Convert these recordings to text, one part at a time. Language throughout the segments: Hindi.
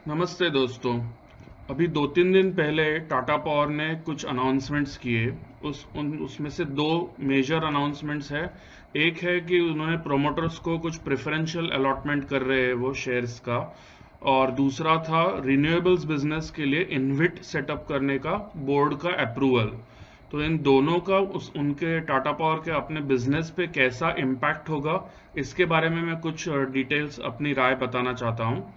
नमस्ते दोस्तों। अभी 2-3 दिन पहले टाटा पावर ने कुछ अनाउंसमेंट्स किए। उसमें से दो मेजर अनाउंसमेंट्स है। एक है कि उन्होंने प्रोमोटर्स को कुछ प्रेफरेंशियल अलॉटमेंट कर रहे हैं वो शेयर्स का, और दूसरा था रिन्यूएबल्स बिजनेस के लिए इन्विट सेटअप करने का बोर्ड का अप्रूवल। तो इन दोनों का उनके टाटा पावर के अपने बिजनेस पे कैसा इम्पैक्ट होगा, इसके बारे में मैं कुछ डिटेल्स अपनी राय बताना चाहता हूँ।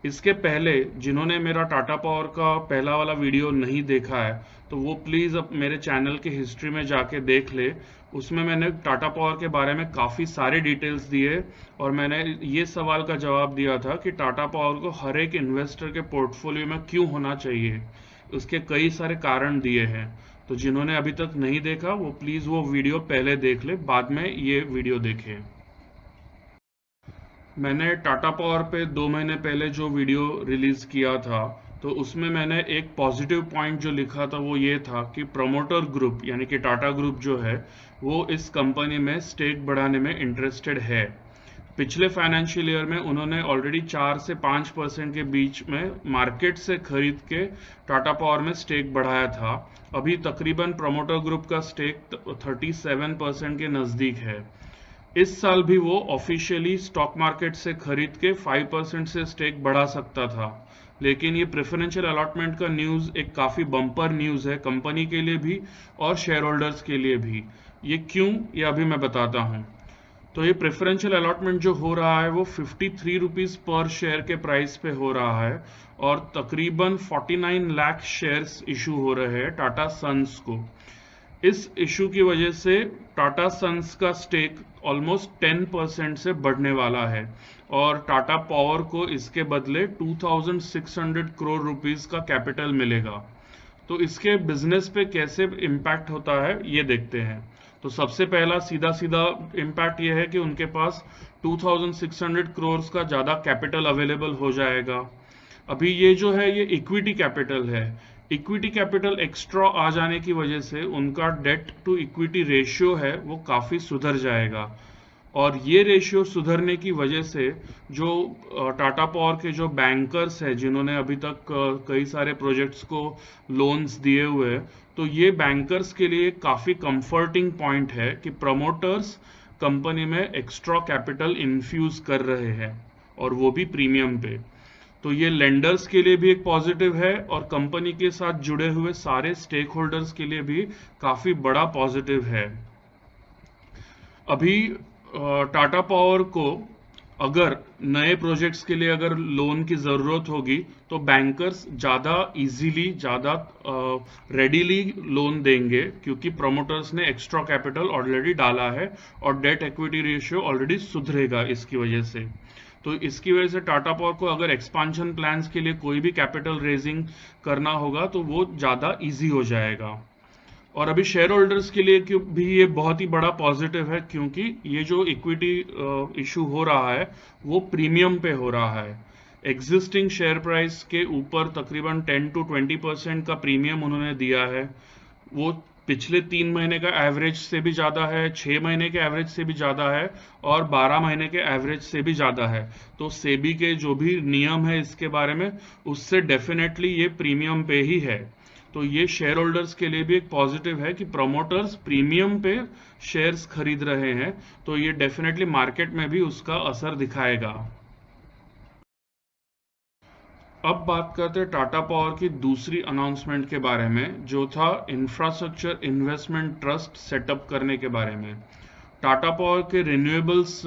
इसके पहले जिन्होंने मेरा टाटा पावर का पहला वाला वीडियो नहीं देखा है तो वो प्लीज़ अब मेरे चैनल के हिस्ट्री में जाके देख ले। उसमें मैंने टाटा पावर के बारे में काफ़ी सारे डिटेल्स दिए, और मैंने ये सवाल का जवाब दिया था कि टाटा पावर को हर एक इन्वेस्टर के पोर्टफोलियो में क्यों होना चाहिए। उसके कई सारे कारण दिए हैं। तो जिन्होंने अभी तक नहीं देखा वो प्लीज़ वो वीडियो पहले देख ले, बाद में ये वीडियो देखें। मैंने टाटा पावर पे 2 महीने पहले जो वीडियो रिलीज किया था, तो उसमें मैंने एक पॉजिटिव पॉइंट जो लिखा था वो ये था कि प्रमोटर ग्रुप यानी कि टाटा ग्रुप जो है वो इस कंपनी में स्टेक बढ़ाने में इंटरेस्टेड है। पिछले फाइनेंशियल ईयर में उन्होंने ऑलरेडी 4 से 5% के बीच में मार्केट से खरीद के टाटा पावर में स्टेक बढ़ाया था। अभी तकरीबन प्रमोटर ग्रुप का स्टेक 37% के नज़दीक है। इस साल भी वो ऑफिशियली स्टॉक मार्केट से खरीद के 5% से स्टेक बढ़ा सकता था, लेकिन ये प्रेफरेंशियल अलॉटमेंट का न्यूज़ एक काफ़ी बम्पर न्यूज़ है कंपनी के लिए भी और शेयर होल्डर्स के लिए भी। ये क्यों, ये अभी मैं बताता हूँ। तो ये प्रेफरेंशियल अलॉटमेंट जो हो रहा है वो 53 रुपीज़ पर शेयर के प्राइस पे हो रहा है, और तकरीबन 49 लाख शेयर्स इशू हो रहे हैं टाटा सन्स को। इस इशू की वजह से टाटा सन्स का स्टेक ऑलमोस्ट 10% से बढ़ने वाला है, और टाटा पावर को इसके बदले 2600 करोड़ रुपीस का कैपिटल मिलेगा। तो इसके बिजनेस पे कैसे इम्पैक्ट होता है ये देखते हैं। तो सबसे पहला सीधा सीधा इम्पैक्ट ये है कि उनके पास 2600 करोड़ का ज़्यादा कैपिटल अवेलेबल हो जाएगा। अभी ये जो है ये इक्विटी कैपिटल है। इक्विटी कैपिटल एक्स्ट्रा आ जाने की वजह से उनका डेट टू इक्विटी रेशियो है वो काफ़ी सुधर जाएगा, और ये रेशियो सुधरने की वजह से जो टाटा पावर के जो बैंकर्स हैं जिन्होंने अभी तक कई सारे प्रोजेक्ट्स को लोन्स दिए हुए हैं, तो ये बैंकर्स के लिए काफ़ी कंफर्टिंग पॉइंट है कि प्रमोटर्स कंपनी में एक्स्ट्रा कैपिटल इन्फ्यूज कर रहे हैं, और वो भी प्रीमियम पे। तो ये लेंडर्स के लिए भी एक पॉजिटिव है, और कंपनी के साथ जुड़े हुए सारे स्टेक होल्डर्स के लिए भी काफ़ी बड़ा पॉजिटिव है। अभी टाटा पावर को अगर नए प्रोजेक्ट्स के लिए अगर लोन की ज़रूरत होगी तो बैंकर्स ज़्यादा इजीली ज़्यादा रेडीली लोन देंगे, क्योंकि प्रमोटर्स ने एक्स्ट्रा कैपिटल ऑलरेडी डाला है और डेट इक्विटी रेशियो ऑलरेडी सुधरेगा इसकी वजह से। तो इसकी वजह से टाटा पावर को अगर एक्सपांशन प्लान्स के लिए कोई भी कैपिटल रेजिंग करना होगा तो वो ज़्यादा इजी हो जाएगा। और अभी शेयर होल्डर्स के लिए क्यों भी ये बहुत ही बड़ा पॉजिटिव है, क्योंकि ये जो इक्विटी इशू हो रहा है वो प्रीमियम पे हो रहा है। एग्जिस्टिंग शेयर प्राइस के ऊपर तकरीबन 10 to 20% का प्रीमियम उन्होंने दिया है। वो पिछले 3 महीने का एवरेज से भी ज़्यादा है, 6 महीने के एवरेज से भी ज़्यादा है, और 12 महीने के एवरेज से भी ज़्यादा है। तो सेबी के जो भी नियम है इसके बारे में, उससे डेफिनेटली ये प्रीमियम पे ही है। तो ये शेयर होल्डर्स के लिए भी एक पॉजिटिव है कि प्रमोटर्स प्रीमियम पे शेयर्स खरीद रहे हैं, तो ये डेफिनेटली मार्केट में भी उसका असर दिखाएगा। अब बात करते हैं टाटा पावर की दूसरी अनाउंसमेंट के बारे में, जो था इंफ्रास्ट्रक्चर इन्वेस्टमेंट ट्रस्ट सेटअप करने के बारे में। टाटा पावर के रिन्यूएबल्स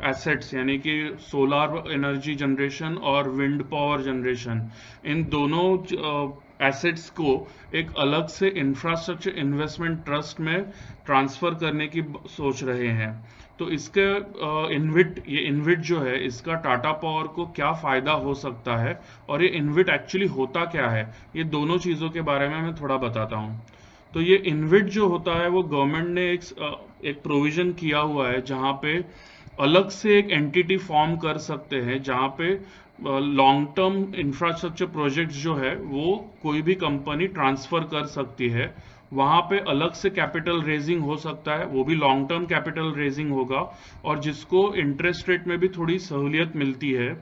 एसेट्स यानी कि सोलार एनर्जी जनरेशन और विंड पावर जनरेशन, इन दोनों एसेट्स को एक अलग से इंफ्रास्ट्रक्चर इन्वेस्टमेंट ट्रस्ट में ट्रांसफर करने की सोच रहे हैं। तो इसके ये इन्विट जो है इसका टाटा पावर को क्या फ़ायदा हो सकता है, और ये इन्विट एक्चुअली होता क्या है, ये दोनों चीज़ों के बारे में मैं थोड़ा बताता हूँ। तो ये इन्विट जो होता है वो गवर्नमेंट ने एक प्रोविज़न किया हुआ है जहाँ पे अलग से एक एंटिटी फॉर्म कर सकते हैं, जहाँ पे लॉन्ग टर्म इंफ्रास्ट्रक्चर प्रोजेक्ट्स जो है वो कोई भी कंपनी ट्रांसफ़र कर सकती है। वहाँ पे अलग से कैपिटल रेजिंग हो सकता है, वो भी लॉन्ग टर्म कैपिटल रेजिंग होगा, और जिसको इंटरेस्ट रेट में भी थोड़ी सहूलियत मिलती है।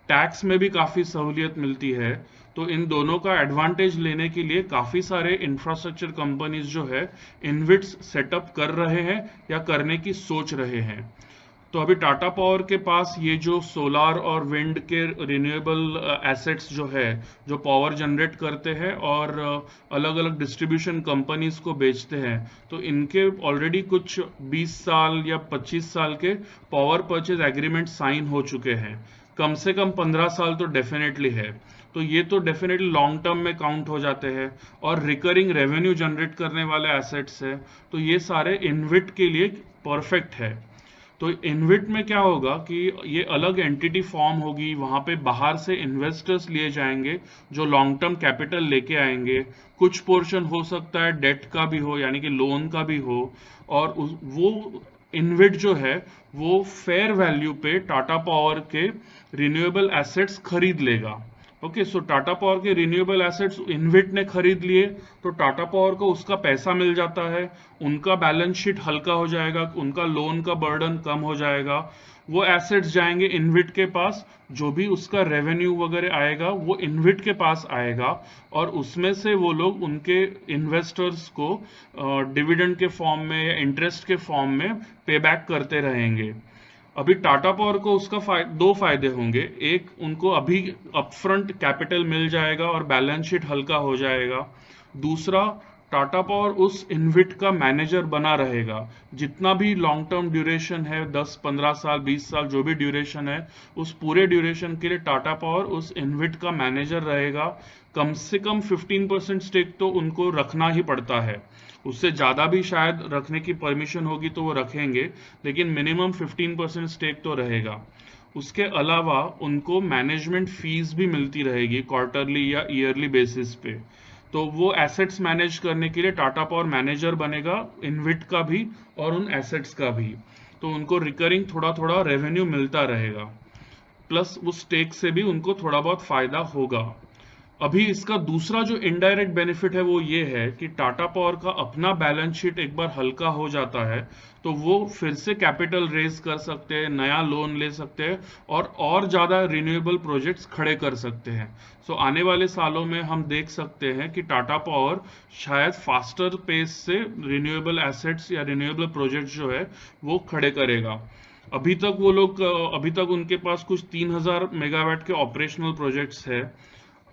टैक्स में भी काफ़ी सहूलियत मिलती है। तो इन दोनों का एडवांटेज लेने के लिए काफ़ी सारे इंफ्रास्ट्रक्चर कंपनीज जो है इनविट्स सेटअप कर रहे हैं या करने की सोच रहे हैं। तो अभी टाटा पावर के पास ये जो सोलार और विंड के रिन्यूएबल एसेट्स जो है, जो पावर जनरेट करते हैं और अलग अलग डिस्ट्रीब्यूशन कंपनीज को बेचते हैं, तो इनके ऑलरेडी कुछ 20 साल या 25 साल के पावर परचेज एग्रीमेंट साइन हो चुके हैं। कम से कम 15 साल तो डेफिनेटली है। तो ये तो डेफिनेटली लॉन्ग टर्म में काउंट हो जाते हैं और रिकरिंग रेवेन्यू जनरेट करने वाले एसेट्स है। तो ये सारे इनविट के लिए परफेक्ट है। तो इनविट में क्या होगा कि ये अलग एंटिटी फॉर्म होगी, वहां पे बाहर से इन्वेस्टर्स लिए जाएंगे जो लॉन्ग टर्म कैपिटल लेके आएंगे। कुछ पोर्शन हो सकता है डेट का भी हो, यानी कि लोन का भी हो, और वो इनविट जो है वो फेयर वैल्यू पे टाटा पावर के रिन्यूएबल एसेट्स खरीद लेगा। ओके, सो टाटा पावर के रिन्यूएबल एसेट्स इनविट ने खरीद लिए, तो टाटा पावर को उसका पैसा मिल जाता है, उनका बैलेंस शीट हल्का हो जाएगा, उनका लोन का बर्डन कम हो जाएगा। वो एसेट्स जाएंगे इनविट के पास, जो भी उसका रेवेन्यू वगैरह आएगा वो इनविट के पास आएगा, और उसमें से वो लोग उनके इन्वेस्टर्स को डिविडेंड के फॉर्म में या इंटरेस्ट के फॉर्म में पे बैक करते रहेंगे। अभी टाटा पावर को उसका दो फायदे होंगे। एक, उनको अभी अपफ्रंट कैपिटल मिल जाएगा और बैलेंस शीट हल्का हो जाएगा। दूसरा, टाटा पावर उस इनविट का मैनेजर बना रहेगा। जितना भी लॉन्ग टर्म ड्यूरेशन है, 10, 15 साल, 20 साल, जो भी ड्यूरेशन है, उस पूरे ड्यूरेशन के लिए टाटा पावर उस इनविट का मैनेजर रहेगा। कम से कम 15% स्टेक तो उनको रखना ही पड़ता है। उससे ज़्यादा भी शायद रखने की परमिशन होगी तो वो रखेंगे, लेकिन मिनिमम 15% स्टेक तो रहेगा। उसके अलावा उनको मैनेजमेंट फीस भी मिलती रहेगी क्वार्टरली या ईयरली बेसिस पे। तो वो एसेट्स मैनेज करने के लिए टाटा पावर मैनेजर बनेगा, इनविट का भी और उन एसेट्स का भी। तो उनको रिकरिंग थोड़ा थोड़ा रेवेन्यू मिलता रहेगा, प्लस उस स्टेक से भी उनको थोड़ा बहुत फायदा होगा। अभी इसका दूसरा जो इनडायरेक्ट बेनिफिट है वो ये है कि टाटा पावर का अपना बैलेंस शीट एक बार हल्का हो जाता है तो वो फिर से कैपिटल रेज कर सकते हैं, नया लोन ले सकते हैं और ज़्यादा रिन्यूएबल प्रोजेक्ट्स खड़े कर सकते हैं। सो आने वाले सालों में हम देख सकते हैं कि टाटा पावर शायद फास्टर पेस से रिन्यूएबल एसेट्स या रिन्यूएबल प्रोजेक्ट्स जो है वो खड़े करेगा। अभी तक उनके पास कुछ 3000 मेगावाट के ऑपरेशनल प्रोजेक्ट्स है।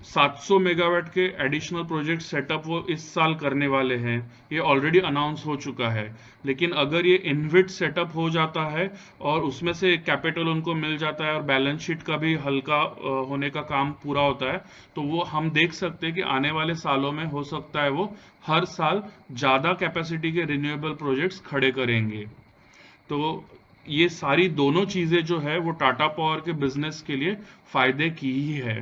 700 मेगावाट के एडिशनल प्रोजेक्ट सेटअप वो इस साल करने वाले हैं, ये ऑलरेडी अनाउंस हो चुका है। लेकिन अगर ये इनविट सेटअप हो जाता है और उसमें से कैपिटल उनको मिल जाता है और बैलेंस शीट का भी हल्का होने का काम पूरा होता है, तो वो हम देख सकते हैं कि आने वाले सालों में हो सकता है वो हर साल ज़्यादा कैपेसिटी के रिन्यूएबल प्रोजेक्ट्स खड़े करेंगे। तो ये सारी दोनों चीज़ें जो है वो टाटा पावर के बिजनेस के लिए फायदे की ही है।